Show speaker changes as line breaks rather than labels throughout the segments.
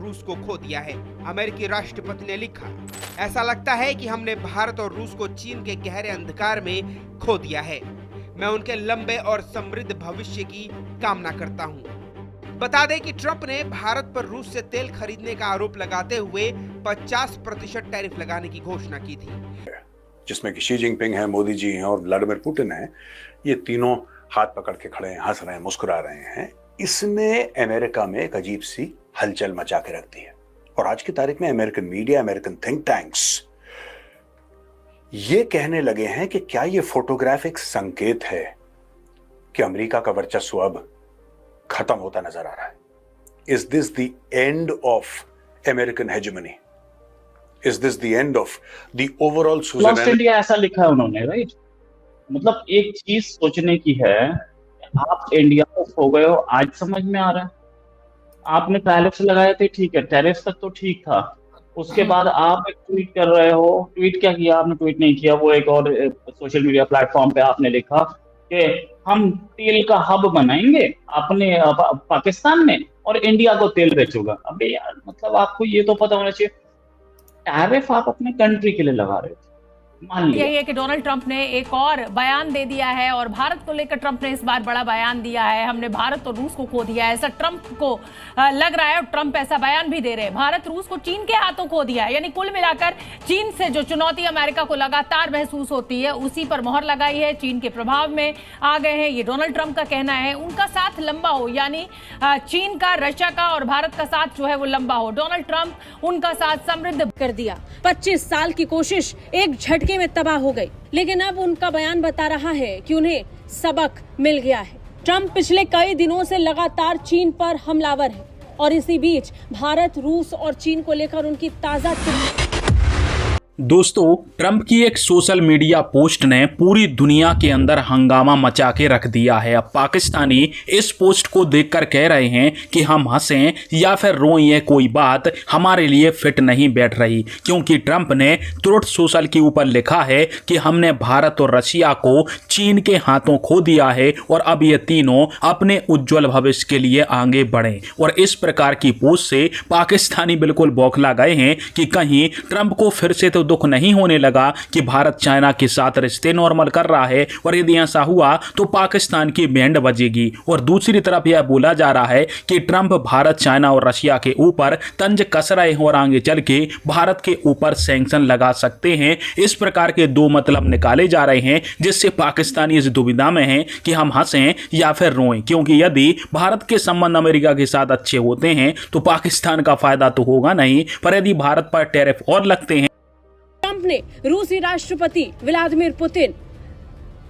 रूस को खो दिया है। अमेरिकी राष्ट्रपति ने लिखा, ऐसा लगता है कि हमने भारत और रूस को चीन के गहरे अंधकार में खो दिया है। मैं उनके लंबे और समृद्ध भविष्य की कामना करता हूं। बता दें कि ट्रंप ने भारत पर रूस से तेल खरीदने का आरोप लगाते हुए 50% टैरिफ लगाने की घोषणा की थी,
जिसमें कि शी जिनपिंग है, मोदी जी हैं और व्लादिमीर पुतिन है। ये तीनों हाथ पकड़ के खड़े हैं, हंस रहे हैं, मुस्कुरा रहे हैं। इसने अमेरिका में एक अजीब सी हलचल मचा के रख दी है। और आज की तारीख में American media, American think tanks ये कहने लगे हैं कि क्या ये फोटोग्राफिक संकेत है कि अमेरिका का वर्चस्व अब खत्म होता नजर आ रहा है। Is this the end of American hegemony? Is this the end of the overall
lost India ऐसा लिखा है उन्होंने, राइट? मतलब एक चीज सोचने की है, आप इंडिया को खो गए हो, आज समझ में आ रहा है। आपने टैरिफ्स लगाए थे, ठीक है, टैरिफ्स तक तो ठीक था। उसके बाद आप एक ट्वीट कर रहे हो। ट्वीट क्या किया आपने? ट्वीट नहीं किया, वो एक और सोशल मीडिया प्लेटफॉर्म पे आपने लिखा कि हम तेल का हब बनाएंगे अपने पाकिस्तान में और इंडिया को तेल बेचूंगा। अबे यार, मतलब आपको ये तो पता होना चाहिए, टैरिफ आप अपने कंट्री के लिए लगा रहे थे।
यही है कि डोनाल्ड ट्रंप ने एक और बयान दे दिया है और भारत को लेकर ट्रंप ने इस बार बड़ा बयान दिया है। हमने भारत और रूस को खो दिया है, ऐसा ट्रंप को लग रहा है और ट्रंप ऐसा बयान भी दे रहे हैं। भारत रूस को चीन के हाथों खो दिया है, यानी कुल मिलाकर चीन से जो चुनौती अमेरिका को लगातार महसूस होती है उसी पर मोहर लगाई है, चीन के प्रभाव में आ गए हैं। ये डोनाल्ड ट्रंप का कहना है। उनका साथ लंबा हो, यानी चीन का, रशिया का और भारत का साथ जो है वो लंबा हो। डोनाल्ड ट्रंप उनका साथ समृद्ध
कर दिया। 25 साल की कोशिश एक झटके में तबाह हो गई, लेकिन अब उनका बयान बता रहा है कि उन्हें सबक मिल गया है। ट्रंप पिछले कई दिनों से लगातार चीन पर हमलावर है और इसी बीच भारत, रूस और चीन को लेकर उनकी ताजा
दोस्तों, ट्रंप की एक सोशल मीडिया पोस्ट ने पूरी दुनिया के अंदर हंगामा मचा के रख दिया है। अब पाकिस्तानी इस पोस्ट को देखकर कह रहे हैं कि हम हंसें या फिर रोएं, ये कोई बात हमारे लिए फिट नहीं बैठ रही, क्योंकि ट्रंप ने ट्रुथ सोशल के ऊपर लिखा है कि हमने भारत और रशिया को चीन के हाथों खो दिया है और अब ये तीनों अपने उज्जवल भविष्य के लिए आगे बढ़े। और इस प्रकार की पोस्ट से पाकिस्तानी बिल्कुल बौखला गए हैं कि कहीं ट्रंप को फिर से तो दुख नहीं होने लगा कि भारत चाइना के साथ रिश्ते नॉर्मल कर रहा है और यदि ऐसा हुआ तो पाकिस्तान की बैंड बजेगी। और दूसरी तरफ यह बोला जा रहा है कि ट्रंप भारत, चाइना और रशिया के ऊपर तंज कस रहे हैं और आगे चल के भारत के ऊपर सैंक्शन लगा सकते हैं। इस प्रकार के दो मतलब निकाले जा रहे हैं, जिससे पाकिस्तानी इस दुविधा में है कि हम हंसें या फिर रोएं, क्योंकि यदि भारत के संबंध अमेरिका के साथ अच्छे होते हैं तो पाकिस्तान का फायदा तो होगा नहीं, पर यदि भारत पर टैरिफ और लगते हैं।
ट्रंप ने रूसी राष्ट्रपति व्लादिमीर पुतिन,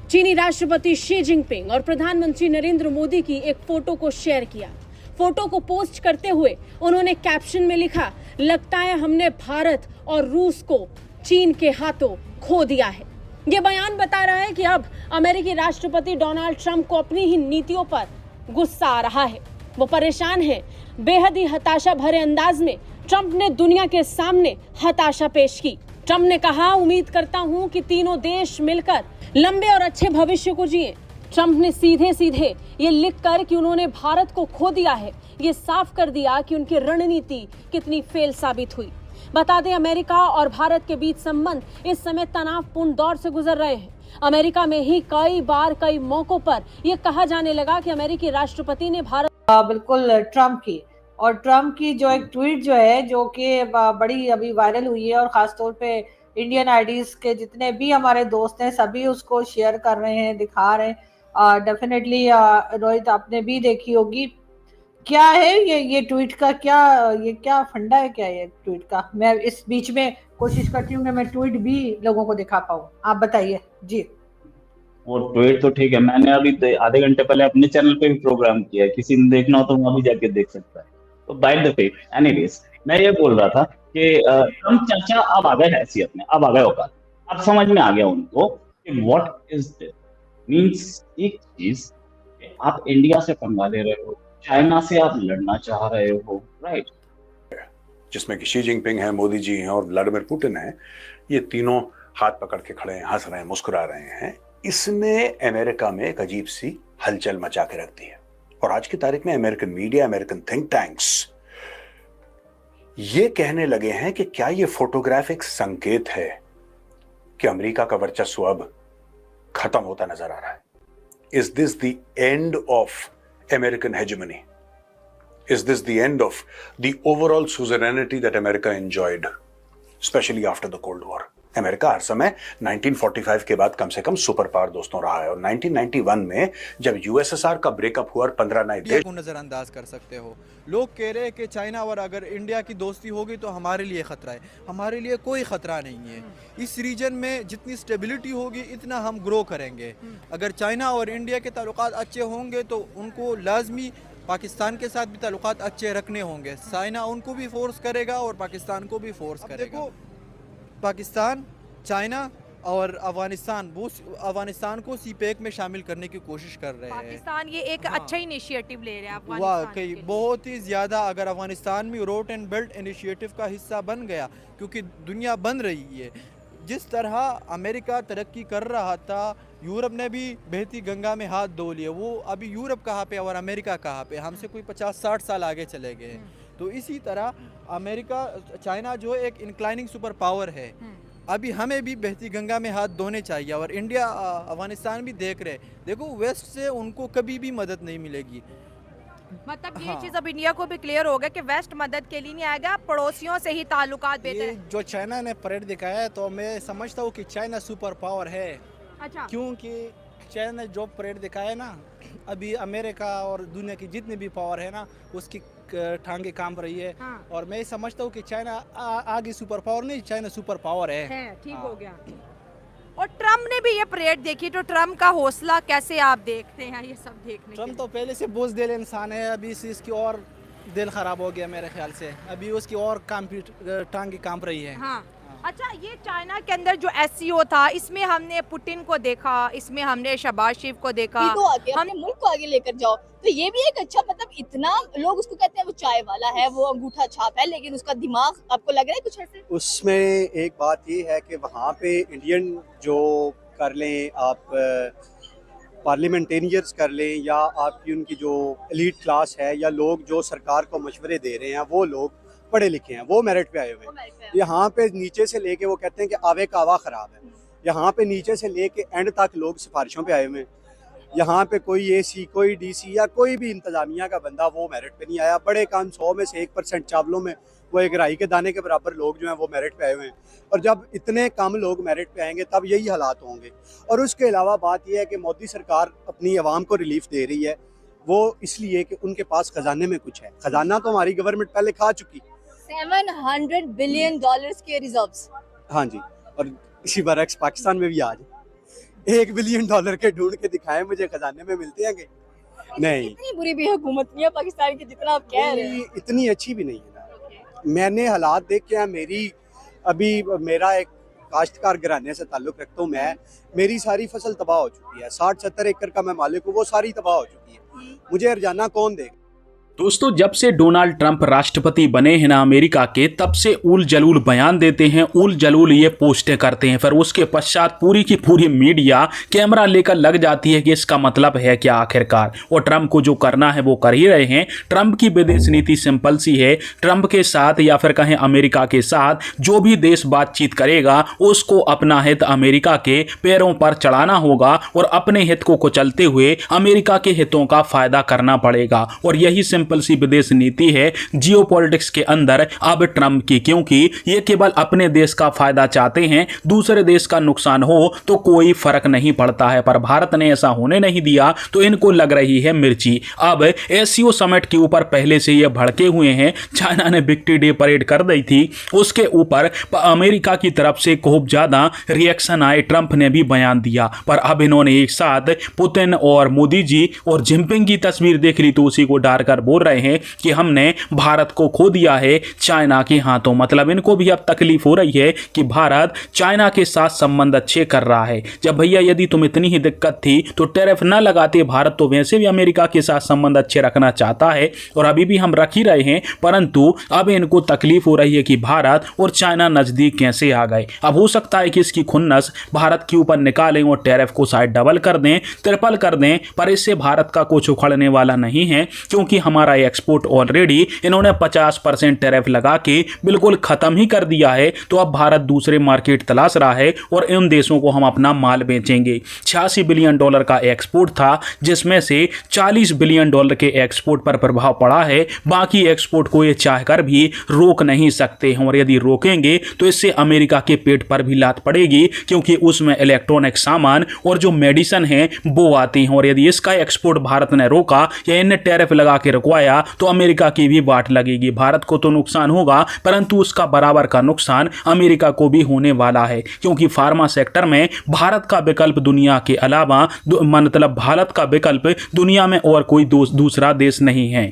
चीनी राष्ट्रपति शी जिनपिंग और प्रधानमंत्री नरेंद्र मोदी की एक फोटो को शेयर किया। फोटो को पोस्ट करते हुए उन्होंने कैप्शन में लिखा, लगता है हमने भारत और रूस को चीन के हाथों खो दिया है। ये बयान बता रहा है कि अब अमेरिकी राष्ट्रपति डोनाल्ड ट्रंप को अपनी ही नीतियों पर गुस्सा आ रहा है। वो परेशान है। बेहद ही हताशा भरे अंदाज में ट्रंप ने दुनिया के सामने हताशा पेश की। ट्रंप ने कहा, उम्मीद करता हूं कि तीनों देश मिलकर लंबे और अच्छे भविष्य को जिए। ट्रंप ने सीधे सीधे ये लिखकर कि उन्होंने भारत को खो दिया है, ये साफ कर दिया कि उनकी रणनीति कितनी फेल साबित हुई। बता दें, अमेरिका और भारत के बीच संबंध इस समय तनावपूर्ण दौर से गुजर रहे हैं। अमेरिका में ही कई बार, कई मौकों पर यह कहा जाने लगा कि अमेरिकी राष्ट्रपति ने भारत
बिल्कुल ट्रंप की और ट्रंप की जो एक ट्वीट जो है, जो कि बड़ी अभी वायरल हुई है और खासतौर पे इंडियन आईडीज के जितने भी हमारे दोस्त हैं सभी उसको शेयर कर रहे हैं, दिखा रहे हैं। डेफिनेटली रोहित आपने भी देखी होगी। क्या है ये ट्वीट का क्या फंडा है, क्या ये ट्वीट का? मैं इस बीच में कोशिश करती हूँ कि मैं ट्वीट भी लोगों को दिखा पाऊँ। आप बताइए जी।
वो ट्वीट तो ठीक है, मैंने अभी आधे घंटे पहले अपने चैनल पे भी प्रोग्राम किया है, किसी ने देखना हो तो वहां भी जाके देख सकता है। तो बाय द वे, एनीवेज, मैं ये बोल रहा था कि ट्रंप चाचा अब आ गए हैसियत में, अब आ गए औकात। अब समझ में आ गया उनको कि व्हाट इज दिस मींस। एक चीज, आप इंडिया से पंगा ले रहे हो, चाइना से आप लड़ना चाह रहे हो, राइट?
जिसमें कि शी जिनपिंग है, मोदी जी हैं और व्लादिमीर पुतिन है। ये तीनों हाथ पकड़ के खड़े हैं, हंस रहे हैं, मुस्कुरा रहे हैं। इसने अमेरिका में एक अजीब सी हलचल मचा के रख दी है। और आज की तारीख में American media, American think tanks ये कहने लगे हैं कि क्या ये फोटोग्राफ एक संकेत है कि अमेरिका का वर्चस्व अब खत्म होता नजर आ रहा है? Is this the end of American hegemony? Is this the end of the overall suzerainty that America enjoyed, especially after the cold war? America हर समय 1945 के बाद कम से कम सुपर पावर दोस्तों रहा है, और 1991 में जब यूएसएसआर का ब्रेकअप हुआ और 15 नए देश
को नजरअंदाज कर सकते हो। लोग कह रहे हैं कि चाइना और अगर इंडिया की दोस्ती होगी तो हमारे लिए खतरा है। हमारे लिए कोई खतरा नहीं है। इस रीजन में जितनी स्टेबिलिटी होगी इतना हम ग्रो करेंगे। अगर चाइना और इंडिया के ताल्लुकात अच्छे होंगे तो उनको लाजमी पाकिस्तान के साथ भी ताल्लुकात अच्छे रखने होंगे। चाइना उनको भी फोर्स करेगा और पाकिस्तान को भी फोर्स करेगा। पाकिस्तान, चाइना और अफगानिस्तान, वो अफगानिस्तान को सीपेक में शामिल करने की कोशिश कर रहे हैं।
पाकिस्तान ये एक अच्छा इनिशिएटिव ले रहा है
वाकई बहुत ही ज़्यादा। अगर अफगानिस्तान भी रोड एंड बेल्ट इनिशिएटिव का हिस्सा बन गया, क्योंकि दुनिया बन रही है, जिस तरह अमेरिका तरक्की कर रहा था, यूरोप ने भी बहती गंगा में हाथ धो लिए। वो अभी यूरोप कहाँ पे और अमेरिका कहाँ पे? हमसे कोई 50-60 साल आगे चले गए। तो इसी तरह अमेरिका, चाइना जो एक इंक्लाइनिंग सुपर पावर है, अभी हमें भी बहती गंगा में हाथ धोने चाहिए। और इंडिया, अफगानिस्तान भी देख रहे, देखो वेस्ट से उनको कभी भी मदद नहीं मिलेगी।
मतलब ये चीज अब इंडिया को भी क्लियर हो गया कि वेस्ट मदद के लिए नहीं आएगा, पड़ोसियों से ही ताल्लुकात बेहतर
ये
है।
जो चाइना ने परेड दिखाया है, तो मैं समझता हूँ कि चाइना सुपर पावर है।
अच्छा,
क्योंकि चाइना ने जो परेड दिखाया है ना, अभी अमेरिका और दुनिया की जितनी भी पावर है ना, उसकी टांगे कांप रही है।
हाँ।
और मैं समझता हूँ कि चाइना आगे सुपर पावर नहीं, चाइना सुपर पावर है।
ठीक
हाँ।
हो गया। और ट्रम्प ने भी ये परेड देखी, तो ट्रम्प का हौसला कैसे आप देखते हैं ये सब देखने?
ट्रम्प तो पहले से बुज़दिल इंसान है, अभी इसकी और दिल खराब हो गया मेरे ख्याल से। अभी उसकी और टांगे कांप रही है।
हाँ। अच्छा, ये चाइना के अंदर जो एससीओ था, इसमें हमने पुतिन को देखा, इसमें हमने शहबाज शरीफ को देखा।
हमने मुल्क को आगे लेकर जाओ, तो ये भी एक अच्छा, मतलब इतना लोग उसको कहते हैं वो चाय वाला है, वो अंगूठा छाप है, लेकिन उसका दिमाग आपको लग रहा है कुछ ऐसे?
उसमें एक बात ये है कि वहाँ पे इंडियन जो कर लें आप, पार्लियामेंटेरियंस कर लें, या आपकी उनकी जो एलीट क्लास है, या लोग जो सरकार को मशवरे दे रहे हैं, वो लोग पढ़े लिखे हैं, वो मेरिट पे आए हुए हैं। यहाँ पे नीचे से लेके, वो कहते हैं कि आवे का आवा खराब है, यहाँ पे नीचे से लेके एंड तक लोग सिफारिशों पे आए हुए हैं। यहाँ पे कोई एसी, कोई डीसी या कोई भी इंतजामिया का बंदा वो मेरिट पे नहीं आया। बड़े कम 100 में से 1% चावलों में वो एक राई के दाने के बराबर लोग जो हैं वो मेरिट पे आए हुए हैं। और जब इतने कम लोग मेरिट पे आएंगे तब यही हालात होंगे। और उसके अलावा बात यह है कि मोदी सरकार अपनी आवाम को रिलीफ दे रही है, वो इसलिए कि उनके पास खजाने में कुछ है। खजाना तो हमारी गवर्नमेंट पहले खा चुकी।
$700 बिलियन के रिजर्व्स।
हाँ जी, और इसी बरक्स पाकिस्तान में भी आज $1 बिलियन के ढूंढ के दिखाए मुझे, खजाने में मिलते हैं कि नहीं?
इतनी बुरी भी हुकूमत नहीं है पाकिस्तान की जितना आप कह रहे हैं।
इतनी अच्छी भी नहीं है ना। मैंने हालात देखे हैं। मेरा एक काश्तकार घराने से ताल्लुक रखता हूँ मैं। मेरी सारी फसल तबाह हो चुकी है। 60-70 एकड़ का मैं मालिक हूँ, वो सारी तबाह हो चुकी है। मुझे हर्जाना कौन देगा?
दोस्तों, जब से डोनाल्ड ट्रंप राष्ट्रपति बने हैं ना अमेरिका के, तब से उल जलूल बयान देते हैं, उल जलूल ये पोस्टें करते हैं। फिर उसके पश्चात पूरी की पूरी मीडिया कैमरा लेकर लग जाती है कि इसका मतलब है क्या आखिरकार। और ट्रंप को जो करना है वो कर ही रहे हैं। ट्रंप की विदेश नीति सिंपल सी है। ट्रंप के साथ या फिर कहें अमेरिका के साथ जो भी देश बातचीत करेगा, उसको अपना हित अमेरिका के पैरों पर चढ़ाना होगा और अपने हित को कुचलते हुए अमेरिका के हितों का फायदा करना पड़ेगा। और यही सिंपल सी विदेश नीति है जियोपॉलिटिक्स के अंदर अब ट्रंप की, क्योंकि ये केवल अपने देश का फायदा चाहते हैं। दूसरे देश का नुकसान हो तो कोई फर्क नहीं पड़ता है। पर भारत ने ऐसा होने नहीं दिया, तो इनको लग रही है मिर्ची। अब एससीओ समिट के ऊपर पहले से ये भड़के हुए हैं। चाइना ने विक्ट्री डे परेड कर दी थी, उसके ऊपर अमेरिका की तरफ से खूब ज्यादा रिएक्शन आए। ट्रंप ने भी बयान दिया, पर अब इन्होंने एक साथ पुतिन और मोदी जी और जिनपिंग की तस्वीर देख ली तो उसी को डालकर बोल रहे हैं कि हमने भारत को खो दिया है चाइना के हाथों। मतलब इनको भी अब तकलीफ हो रही है कि भारत चाइना के साथ संबंध अच्छे कर रहा है। जब भैया यदि तुम इतनी ही दिक्कत थी तो टैरिफ ना लगाते। भारत तो वैसे भी अमेरिका के साथ संबंध अच्छे रखना चाहता है और अभी भी हम रख ही रहे हैं, परंतु अब इनको तकलीफ हो रही है कि भारत और चाइना नजदीक कैसे आ गए। अब हो सकता है कि इसकी खुन्नस भारत के ऊपर निकालें और टैरिफ को शायद डबल कर दें, ट्रिपल कर दें, पर इससे भारत का कुछ उखड़ने वाला नहीं है, क्योंकि हम हमारा एक्सपोर्ट ऑलरेडी इन्होंने 50% टैरिफ लगा के बिल्कुल खत्म ही कर दिया है, तो अब भारत दूसरे मार्केट तलाश रहा है और इन देशों को हम अपना माल बेचेंगे। 86 बिलियन डॉलर का एक्सपोर्ट था, जिसमें से 40 बिलियन डॉलर के एक्सपोर्ट पर प्रभाव पड़ा है। बाकी एक्सपोर्ट को ये चाहकर भी रोक नहीं सकते हैं, और यदि रोकेंगे तो इससे अमेरिका के पेट पर भी लात पड़ेगी, क्योंकि उसमें इलेक्ट्रॉनिक सामान और जो मेडिसिन है वो आती हैं। और यदि इसका एक्सपोर्ट भारत ने रोका या इन्हें टैरिफ लगा के रुकवाया तो अमेरिका की भी वाट लगेगी। भारत को तो नुकसान होगा, परंतु उसका बराबर का नुकसान अमेरिका को भी होने वाला है, क्योंकि फार्मा सेक्टर में भारत का विकल्प दुनिया के अलावा मतलब भारत का विकल्प दुनिया में और कोई दूसरा देश नहीं है।